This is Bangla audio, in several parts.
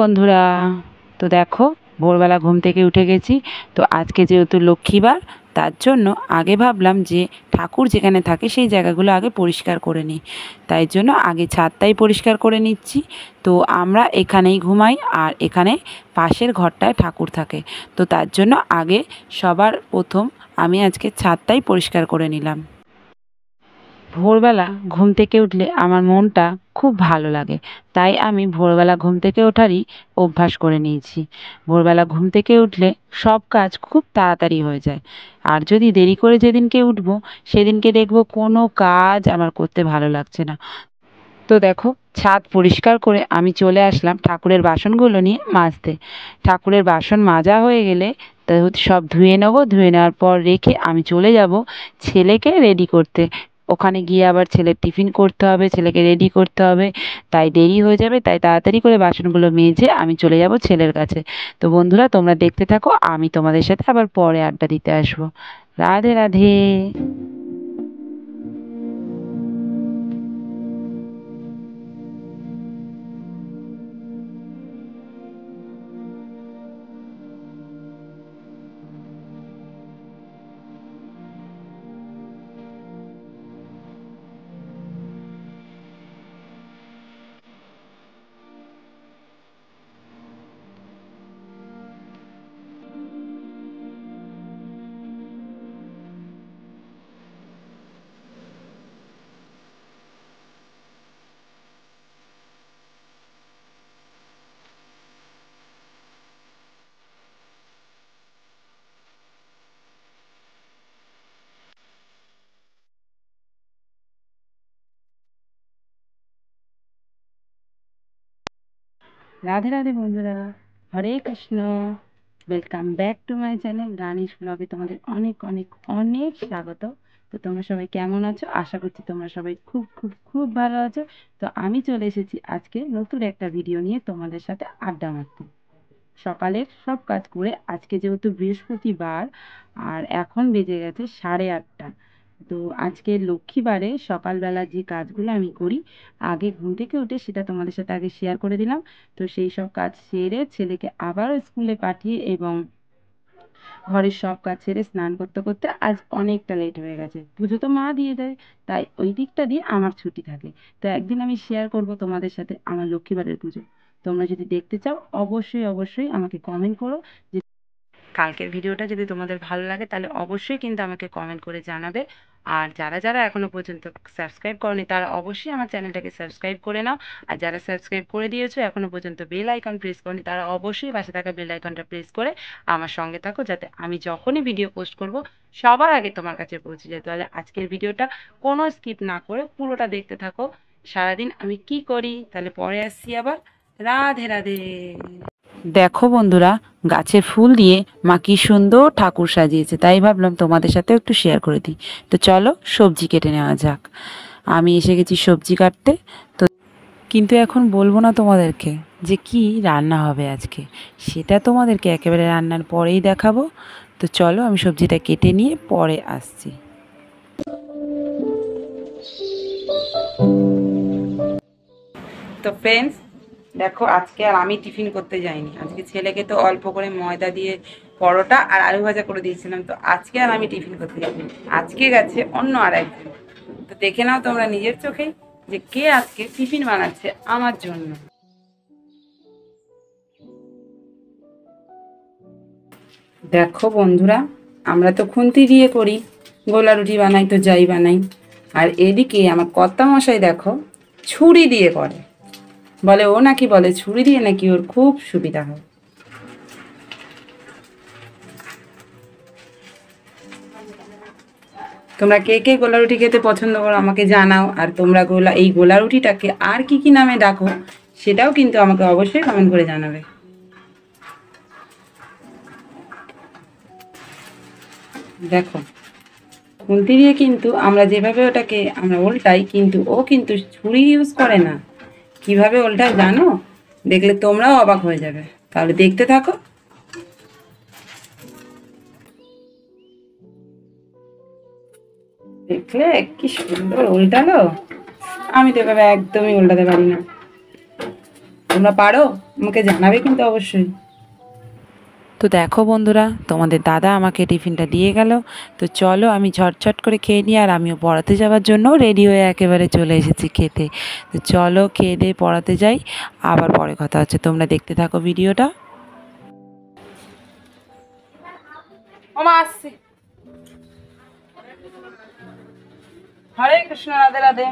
বন্ধুরা, তো দেখো ভোরবেলা ঘুম থেকে উঠে গেছি। তো আজকে যেহেতু লক্ষ্মীবার, তার জন্য আগে ভাবলাম যে ঠাকুর যেখানে থাকে সেই জায়গাগুলো আগে পরিষ্কার করে নিই। তাই জন্য আগে ছাদটাই পরিষ্কার করে নিচ্ছি। তো আমরা এখানেই ঘুমাই, আর এখানে পাশের ঘরটায় ঠাকুর থাকে। তো তার জন্য আগে সবার প্রথম আমি আজকে ছাদটাই পরিষ্কার করে নিলাম। ভোরবেলা ঘুম থেকে উঠলে আমার মনটা খুব ভালো লাগে, তাই আমি ভোরবেলা ঘুম থেকে ওঠারই অভ্যাস করে নিয়েছি। ভোরবেলা ঘুম থেকে উঠলে সব কাজ খুব তাড়াতাড়ি হয়ে যায়। আর যদি দেরি করে যেদিনকে উঠবো, সেদিনকে দেখবো কোনো কাজ আমার করতে ভালো লাগছে না। তো দেখো, ছাদ পরিষ্কার করে আমি চলে আসলাম ঠাকুরের বাসনগুলো নিয়ে মাজতে। ঠাকুরের বাসন মাজা হয়ে গেলে তো সব ধুয়ে নেবো। ধুয়ে নেওয়ার পর রেখে আমি চলে যাব ছেলেকে রেডি করতে। ওখানে গিয়ে আবার ছেলের টিফিন করতে হবে, ছেলেকে রেডি করতে হবে, তাই দেরি হয়ে যাবে। তাই তাড়াতাড়ি করে বাসনগুলো মেজে আমি চলে যাব ছেলের কাছে। তো বন্ধুরা, তোমরা দেখতে থাকো, আমি তোমাদের সাথে আবার পরে আড্ডা দিতে আসবো। রাধে রাধে। রাধে রাধে বন্ধুরা, Hare Krishna. Welcome back to my channel Rani's ব্লগে। তোমাদের অনেক অনেক অনেক স্বাগত। তো তোমরা সবাই কেমন আছো? আশা করছি তোমরা সবাই খুব খুব খুব ভালো আছো। তো আমি চলে এসেছি আজকে নতুন একটা ভিডিও নিয়ে তোমাদের সাথে আড্ডা মারতে। সকালের সব কাজ করে আজকে যেহেতু বৃহস্পতিবার, আর এখন বেজে গেছে 8:30। তো আজকে লক্ষ্মীবারে সকালবেলা যে কাজগুলো আমি করি, আগে ঘুম থেকে উঠে সেটা তোমাদের সাথে আগে শেয়ার করে দিলাম। তো সেই সব কাজ সেরে ছেলেকে আবার স্কুলে পাঠিয়ে এবং ঘরের সব কাজ ছেড়ে স্নান করতে করতে আজ অনেকটা লেট হয়ে গেছে। পুজো তো মা দিয়ে দেয়, তাই ওই দিকটা দিয়ে আমার ছুটি থাকে। তো একদিন আমি শেয়ার করব তোমাদের সাথে আমার লক্ষ্মীবারের পুজো। তোমরা যদি দেখতে চাও অবশ্যই অবশ্যই আমাকে কমেন্ট করো। যে কালকের ভিডিওটা যদি তোমাদের ভালো লাগে তাহলে অবশ্যই কিন্তু আমাকে কমেন্ট করে জানাবে। আর যারা যারা এখনো পর্যন্ত সাবস্ক্রাইব করনি তারা অবশ্যই আমার চ্যানেলটাকে সাবস্ক্রাইব করে নাও। আর যারা সাবস্ক্রাইব করে দিয়েছো এখনো পর্যন্ত বেল আইকন প্রেস করনি, তারা অবশ্যই পাশে থাকা বেল আইকনটা প্রেস করে আমার সঙ্গে থাকো, যাতে আমি যখনই ভিডিও পোস্ট করব সবার আগে তোমার কাছে পৌঁছে যায়। তাহলে আজকের ভিডিওটা কোনো স্কিপ না করে পুরোটা দেখতে থাকো। সারাদিন আমি কি করি, তাহলে পরে আসছি আবার। রাধে রাধে। দেখো বন্ধুরা, গাছে ফুল দিয়ে মা কি সুন্দর ঠাকুর সাজিয়েছে, তাই ভাবলাম তোমাদের সাথে একটু শেয়ার করে দিই। তো চলো সবজি কেটে নেওয়া যাক। আমি এসে গেছি সবজি কাটতে। তো কিন্তু এখন বলবো না তোমাদেরকে যে কি রান্না হবে আজকে, সেটা তোমাদেরকে একেবারে রান্নার পরেই দেখাবো। তো চলো আমি সবজিটা কেটে নিয়ে পরে আসছি। তো ফ্রেন্ডস, দেখো আজকে আর আমি টিফিন করতে যাইনি। আজকে ছেলেকে তো অল্প করে ময়দা দিয়ে পরোটা আর আলু ভাজা করে দিয়েছিলাম। তো আজকে আর আমি টিফিন করতে যাইনি, আজকে গেছে অন্য আর একজন। তো দেখে নাও তোমরা নিজের চোখে যে কে আজকে টিফিন বানাচ্ছে আমার জন্য। দেখো বন্ধুরা, আমরা তো খুন্তি দিয়ে করি, গোলা রুটি বানাই তো যাই বানাই। আর এদিকে আমার কর্তামশাই দেখো ছুরি দিয়ে করে। বলে ও নাকি বলে ছুরি দিয়ে নাকি ওর খুব সুবিধা হয়। তোমরা কে কে গোলা রুটি খেতে পছন্দ করো আমাকে জানাও। আর তোমরা এই গোলা রুটিটাকে আর কি কি নামে ডাকো সেটাও কিন্তু আমাকে অবশ্যই কমেন্ট করে জানাবে। দেখো, খুন্তি দিয়ে কিন্তু আমরা যেভাবে ওটাকে আমরা উল্টাই, কিন্তু ও কিন্তু ছুরি ইউজ করে না। কিভাবে উল্টায় জানো? দেখলে তোমরাও অবাক হয়ে যাবে। তাহলে দেখতে থাকো। দেখলে কি সুন্দর উল্টালো। আমি তো এভাবে একদমই উল্টাতে পারি না। তোমরা পারো? আমাকে জানাবে কিন্তু অবশ্যই। তো দেখো বন্ধুরা, তোমাদের দাদা আমাকে টিফিনটা দিয়ে গেল। তো চলো আমি ঝটঝট করে খেয়ে নিই, আর আমিও পড়াতে যাওয়ার জন্য রেডি হয়ে একেবারে চলে এসেছি খেতে। তো চলো খেয়ে দিয়ে পড়াতে যাই, আবার পরে কথা হচ্ছে, তোমরা দেখতে থাকো ভিডিওটা। ওমা আসছি। হরে কৃষ্ণ, রাধে রাধে।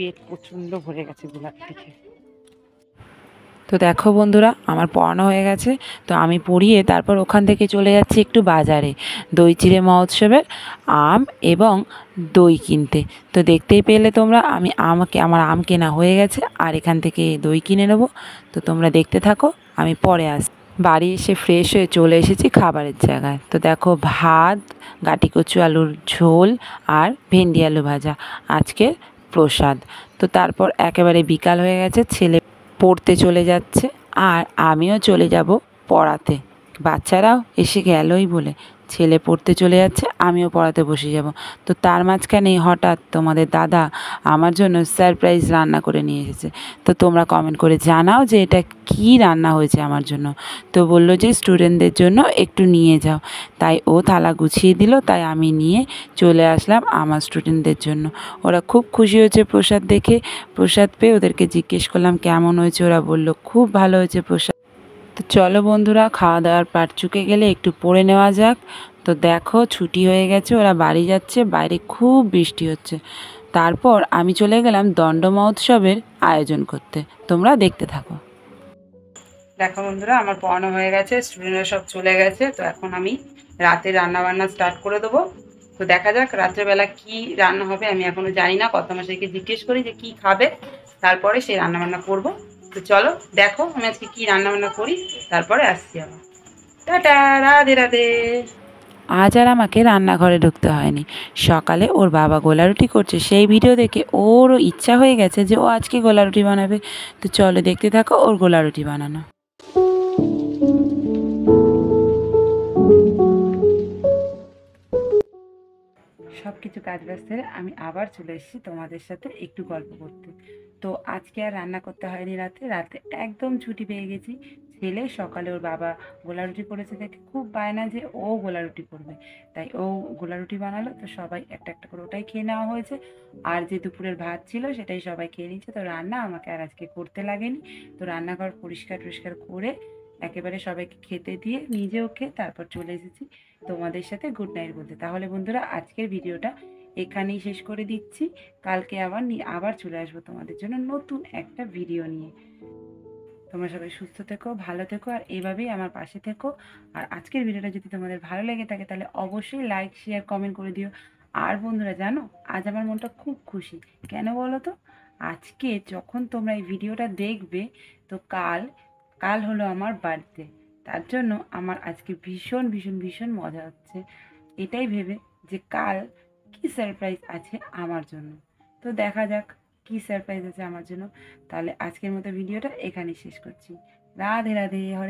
পেট প্রচণ্ড ভরে গেছে গোলাপ দেখে। তো দেখো বন্ধুরা, আমার পড়ানো হয়ে গেছে। তো আমি পড়িয়ে তারপর ওখান থেকে চলে যাচ্ছি একটু বাজারে দই চিড়ে মহোৎসবের আম এবং দই কিনতে। তো দেখতেই পেলে তোমরা, আমার আম কেনা হয়ে গেছে, আর এখান থেকে দই কিনে নেবো। তো তোমরা দেখতে থাকো, আমি পরে আসি। বাড়ি এসে ফ্রেশ হয়ে চলে এসেছি খাবারের জায়গায়। তো দেখো, ভাত, গাটি কচু আলুর ঝোল আর ভেন্ডি আলু ভাজা আজকের প্রসাদ। তো তারপর একেবারে বিকাল হয়ে গেছে, ছেলে পড়তে চলে যাচ্ছে, আর আমিও চলে যাব পড়াতে। বাচ্চারাও এসে গেলই বলে ছেলে পড়তে চলে যাচ্ছে, আমিও পড়াতে বসে যাব। তো তার মাঝখানেই হঠাৎ তোমাদের দাদা আমার জন্য সারপ্রাইজ রান্না করে নিয়ে এসেছে। তো তোমরা কমেন্ট করে জানাও যে এটা কী রান্না হয়েছে আমার জন্য। তো বললো যে স্টুডেন্টদের জন্য একটু নিয়ে যাও। তাই ও থালা গুছিয়ে দিল, তাই আমি নিয়ে চলে আসলাম আমার স্টুডেন্টদের জন্য। ওরা খুব খুশি হয়েছে প্রসাদ দেখে। প্রসাদ পেয়ে ওদেরকে জিজ্ঞেস করলাম কেমন হয়েছে, ওরা বললো খুব ভালো হয়েছে প্রসাদ। তো চলো বন্ধুরা, খাওয়া দাওয়ার পাট চুকে গেলে একটু পড়ে নেওয়া যাক। তো দেখো, ছুটি হয়ে গেছে, ওরা বাড়ি যাচ্ছে, বাইরে খুব বৃষ্টি হচ্ছে। তারপর আমি চলে গেলাম দণ্ড মহোৎসবের আয়োজন করতে। তোমরা দেখতে থাকো। দেখো বন্ধুরা, আমার পড়ানো হয়ে গেছে, স্টুডেন্টরা সব চলে গেছে। তো এখন আমি রাতে রান্না বান্না স্টার্ট করে দেবো। তো দেখা যাক রাত্রেবেলা কি রান্না হবে, আমি এখনো জানি না। কত মাসেকে জিজ্ঞেস করি যে কি খাবে, তারপরে সেই রান্না বান্না করবো। তো চলো দেখো আমি আজকে কি রান্না বান্না করি, তারপরে আসছি আবার। টাটা, রাধে রাধে। আজ আর আমাকে রান্নাঘরে ঢুকতে হয়নি। সকালে ওর বাবা গোলা রুটি করছে, সেই ভিডিও দেখে ওরও ইচ্ছা হয়ে গেছে যে ও আজকে গোলা রুটি বানাবে। তো চলো দেখতে থাকো ওর গোলা রুটি বানানো। সব কিছু কাজ বাজ সেরে আমি আবার চলে এসেছি তোমাদের সাথে একটু গল্প করতে। তো আজকে আর রান্না করতে হয়নি, রাতে রাতে একদম ছুটি পেয়ে গেছি। ছেলে সকালে ওর বাবা গোলা রুটি করেছে দেখে খুব বায়না যে ও গোলা রুটি করবে, তাই ও গোলা রুটি বানালো। তো সবাই একটা একটা করে ওটাই খেয়ে নেওয়া হয়েছে। আর যে দুপুরের ভাত ছিল সেটাই সবাই খেয়ে নিচ্ছে। তো রান্না আমাকে আর আজকে করতে লাগেনি। তো রান্নাঘর পরিষ্কার টরিষ্কার করে একেবারে সবাইকে খেতে দিয়ে নিজেও খেয়ে তারপর চলে এসেছি তোমাদের সাথে গুড নাইট বলতে। তাহলে বন্ধুরা, আজকের ভিডিওটা এখানেই শেষ করে দিচ্ছি। কালকে আবার চলে আসবো তোমাদের জন্য নতুন একটা ভিডিও নিয়ে। তোমরা সবাই সুস্থ থেকো, ভালো থেকো, আর এইভাবেই আমার পাশে থেকো। আর আজকের ভিডিওটা যদি তোমাদের ভালো লেগে থাকে তাহলে অবশ্যই লাইক শেয়ার কমেন্ট করে দিও। আর বন্ধুরা জানো, আজ আমার মনটা খুব খুশি। কেন বলো তো? আজকে যখন তোমরা এই ভিডিওটা দেখবে, তো কাল কাল হলো আমার বার্থডে। তার জন্য আমার আজকে ভীষণ ভীষণ ভীষণ মজা হচ্ছে, এটাই ভেবে যে কাল কি সারপ্রাইজ আছে আমার জন্য। তো দেখা যাক কি সারপ্রাইজ আছে আমার জন্য। তাহলে আজকের মতো ভিডিওটা এখানেই শেষ করছি। রাধে রাধে, হরে